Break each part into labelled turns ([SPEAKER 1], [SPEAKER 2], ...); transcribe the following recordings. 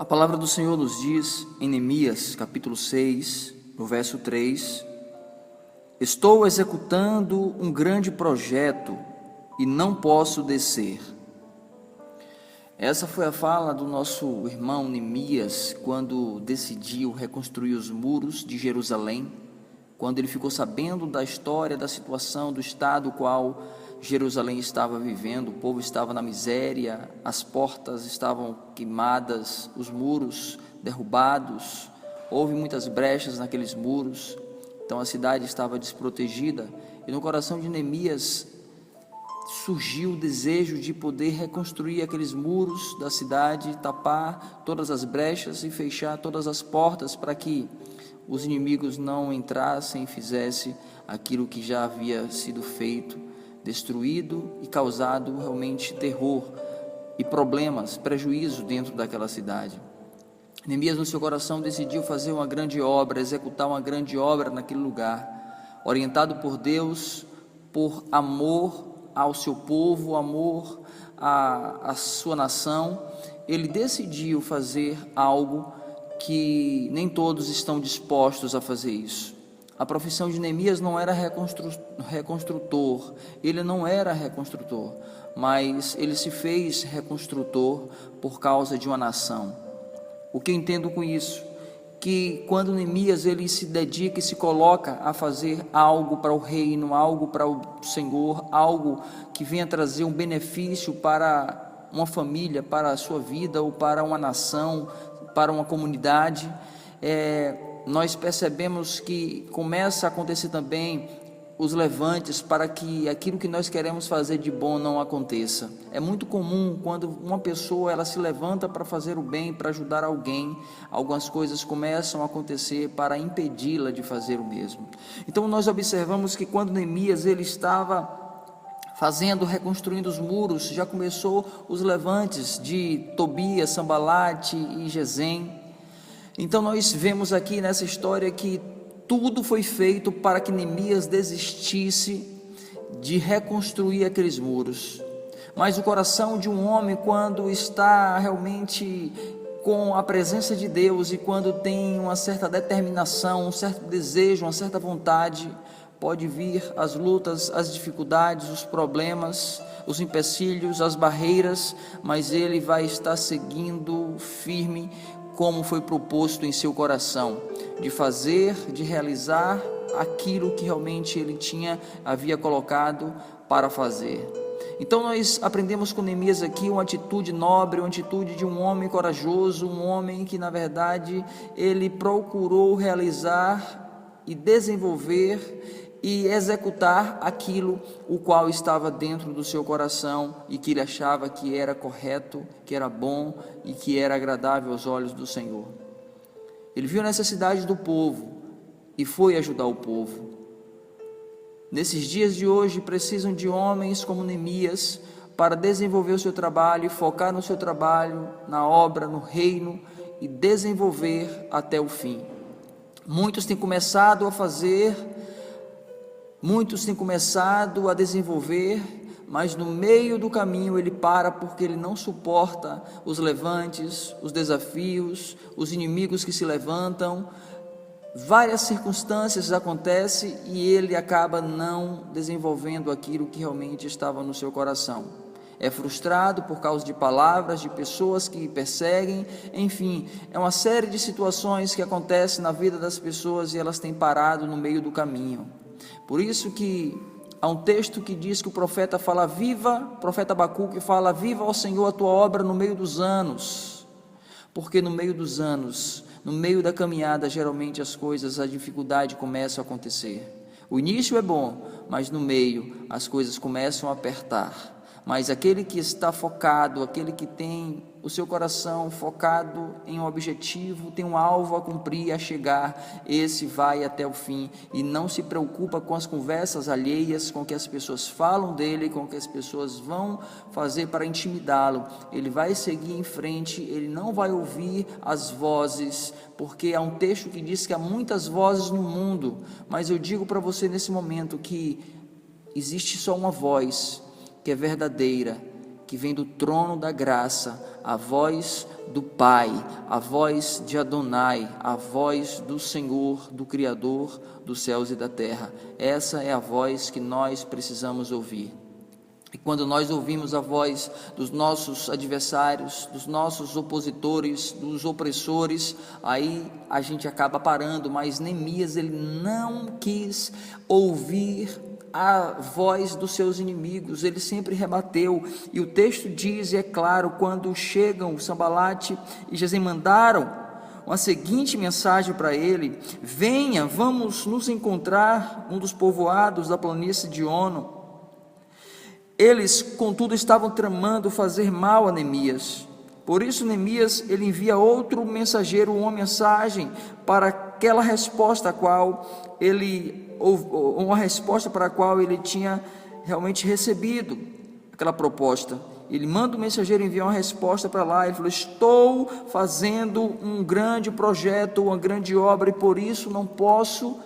[SPEAKER 1] A palavra do Senhor nos diz em Neemias, capítulo 6, no verso 3: Estou executando um grande projeto e não posso descer. Essa foi a fala do nosso irmão Neemias quando decidiu reconstruir os muros de Jerusalém, quando ele ficou sabendo da história, da situação, do estado qual Jerusalém estava vivendo. O povo estava na miséria, as portas estavam queimadas, os muros derrubados, houve muitas brechas naqueles muros, então a cidade estava desprotegida, e no coração de Neemias surgiu o desejo de poder reconstruir aqueles muros da cidade, tapar todas as brechas e fechar todas as portas para que os inimigos não entrassem e fizessem aquilo que já havia sido feito, destruído e causado realmente terror e problemas, prejuízo dentro daquela cidade. Neemias no seu coração decidiu fazer uma grande obra, executar uma grande obra naquele lugar, orientado por Deus, por amor ao seu povo, amor à sua nação. Ele decidiu fazer algo que nem todos estão dispostos a fazer isso. A profissão de Neemias não era reconstrutor, ele não era reconstrutor, mas ele se fez reconstrutor por causa de uma nação. O que eu entendo com isso? Que quando Neemias ele se dedica e se coloca a fazer algo para o reino, algo para o Senhor, algo que venha trazer um benefício para uma família, para a sua vida ou para uma nação, para uma comunidade, nós percebemos que começa a acontecer também os levantes para que aquilo que nós queremos fazer de bom não aconteça. É muito comum quando uma pessoa ela se levanta para fazer o bem, para ajudar alguém, algumas coisas começam a acontecer para impedi-la de fazer o mesmo. Então nós observamos que quando Neemias ele estava reconstruindo os muros, já começou os levantes de Tobias, Sambalate e Gesem. Então nós vemos aqui nessa história que tudo foi feito para que Neemias desistisse de reconstruir aqueles muros. Mas o coração de um homem, quando está realmente com a presença de Deus e quando tem uma certa determinação, um certo desejo, uma certa vontade, pode vir as lutas, as dificuldades, os problemas, os empecilhos, as barreiras, mas ele vai estar seguindo firme como foi proposto em seu coração, de fazer, de realizar aquilo que realmente ele havia colocado para fazer. Então nós aprendemos com Neemias aqui uma atitude nobre, uma atitude de um homem corajoso, um homem que na verdade ele procurou realizar e desenvolver e executar aquilo o qual estava dentro do seu coração e que ele achava que era correto, que era bom e que era agradável aos olhos do Senhor. Ele viu a necessidade do povo e foi ajudar o povo. Nesses dias de hoje precisam de homens como Neemias para desenvolver o seu trabalho, focar no seu trabalho, na obra, no reino e desenvolver até o fim. Muitos têm começado a desenvolver, mas no meio do caminho ele para porque ele não suporta os levantes, os desafios, os inimigos que se levantam. Várias circunstâncias acontecem e ele acaba não desenvolvendo aquilo que realmente estava no seu coração. É frustrado por causa de palavras, de pessoas que perseguem, enfim, é uma série de situações que acontecem na vida das pessoas e elas têm parado no meio do caminho. Por isso que há um texto que diz que o profeta fala o profeta Abacuque fala: viva ao Senhor a tua obra no meio dos anos, porque no meio dos anos, no meio da caminhada, geralmente a dificuldade começa a acontecer. O início é bom, mas no meio as coisas começam a apertar. Mas aquele que está focado, aquele que tem o seu coração focado em um objetivo, tem um alvo a cumprir, a chegar, esse vai até o fim e não se preocupa com as conversas alheias, com o que as pessoas falam dele, com o que as pessoas vão fazer para intimidá-lo. Ele vai seguir em frente, ele não vai ouvir as vozes, porque há um texto que diz que há muitas vozes no mundo, mas eu digo para você nesse momento que existe só uma voz que é verdadeira, que vem do trono da graça, a voz do Pai, a voz de Adonai, a voz do Senhor, do Criador dos céus e da terra. Essa é a voz que nós precisamos ouvir. E quando nós ouvimos a voz dos nossos adversários, dos nossos opositores, dos opressores, aí a gente acaba parando. Mas Neemias, ele não quis ouvir a voz dos seus inimigos, ele sempre rebateu. E o texto diz, e é claro, quando chegam Sanbalate e Gesem mandaram uma seguinte mensagem para ele: venha, vamos nos encontrar um dos povoados da planície de Ono. Eles, contudo, estavam tramando fazer mal a Neemias. Por isso Neemias, ele envia outro mensageiro, uma mensagem para aquela resposta a qual ele, uma resposta para a qual ele tinha realmente recebido aquela proposta. Ele manda o mensageiro enviar uma resposta para lá. Ele falou: estou fazendo um grande projeto, uma grande obra, e por isso não posso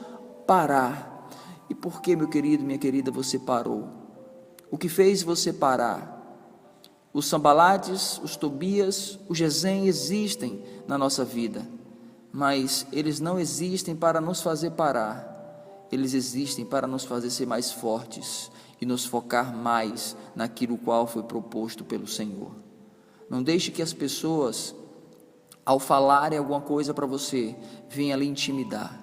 [SPEAKER 1] parar. E por que, meu querido, minha querida, você parou? O que fez você parar? Os Sanbalates, os Tobias, os Gesem existem na nossa vida, mas eles não existem para nos fazer parar. Eles existem para nos fazer ser mais fortes e nos focar mais naquilo qual foi proposto pelo Senhor. Não deixe que as pessoas, ao falarem alguma coisa para você, venham lhe intimidar.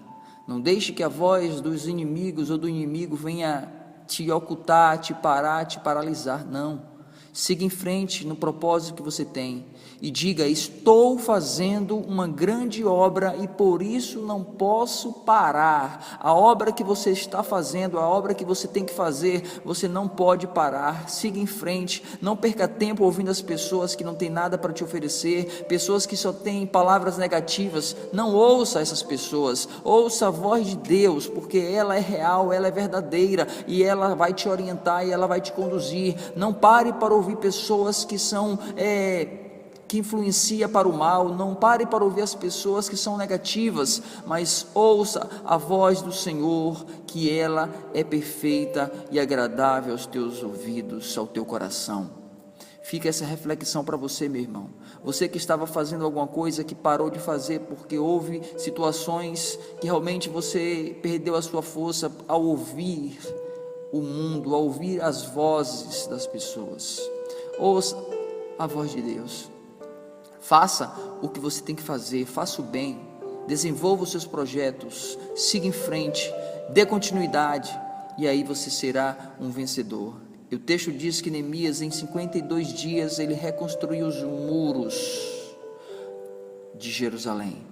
[SPEAKER 1] Não deixe que a voz dos inimigos ou do inimigo venha te ocultar, te parar, te paralisar. Não. Siga em frente no propósito que você tem e diga: estou fazendo uma grande obra e por isso não posso parar. A obra que você está fazendo, a obra que você tem que fazer, você não pode parar. Siga em frente, não perca tempo ouvindo as pessoas que não têm nada para te oferecer, pessoas que só têm palavras negativas. Não ouça essas pessoas, ouça a voz de Deus, porque ela é real, ela é verdadeira e ela vai te orientar e ela vai te conduzir. Não pare para ouvir pessoas que são que influencia para o mal. Não pare para ouvir as pessoas que são negativas, mas ouça a voz do Senhor, que ela é perfeita e agradável aos teus ouvidos, ao teu coração. Fica essa reflexão para você, meu irmão. Você que estava fazendo alguma coisa, que parou de fazer porque houve situações que realmente você perdeu a sua força ao ouvir o mundo, ao ouvir as vozes das pessoas. Ouça a voz de Deus. Faça o que você tem que fazer, faça o bem, desenvolva os seus projetos, siga em frente, dê continuidade, e aí você será um vencedor. E o texto diz que Neemias, em 52 dias, ele reconstruiu os muros de Jerusalém.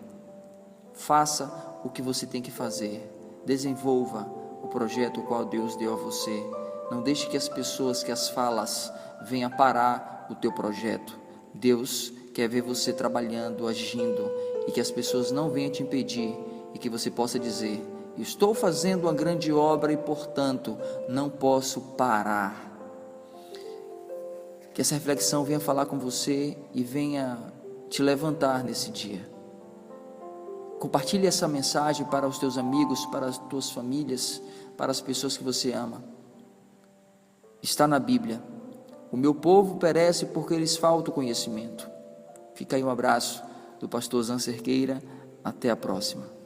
[SPEAKER 1] Faça o que você tem que fazer, desenvolva o projeto o qual Deus deu a você. Não deixe que as pessoas, que as falas venham parar o teu projeto. Deus quer ver você trabalhando, agindo, e que as pessoas não venham te impedir, e que você possa dizer: estou fazendo uma grande obra e portanto não posso parar. Que essa reflexão venha falar com você e venha te levantar nesse dia. Compartilhe essa mensagem para os teus amigos, para as tuas famílias, para as pessoas que você ama. Está na Bíblia: o meu povo perece porque lhes falta o conhecimento. Fica aí um abraço do pastor Zan Cerqueira. Até a próxima.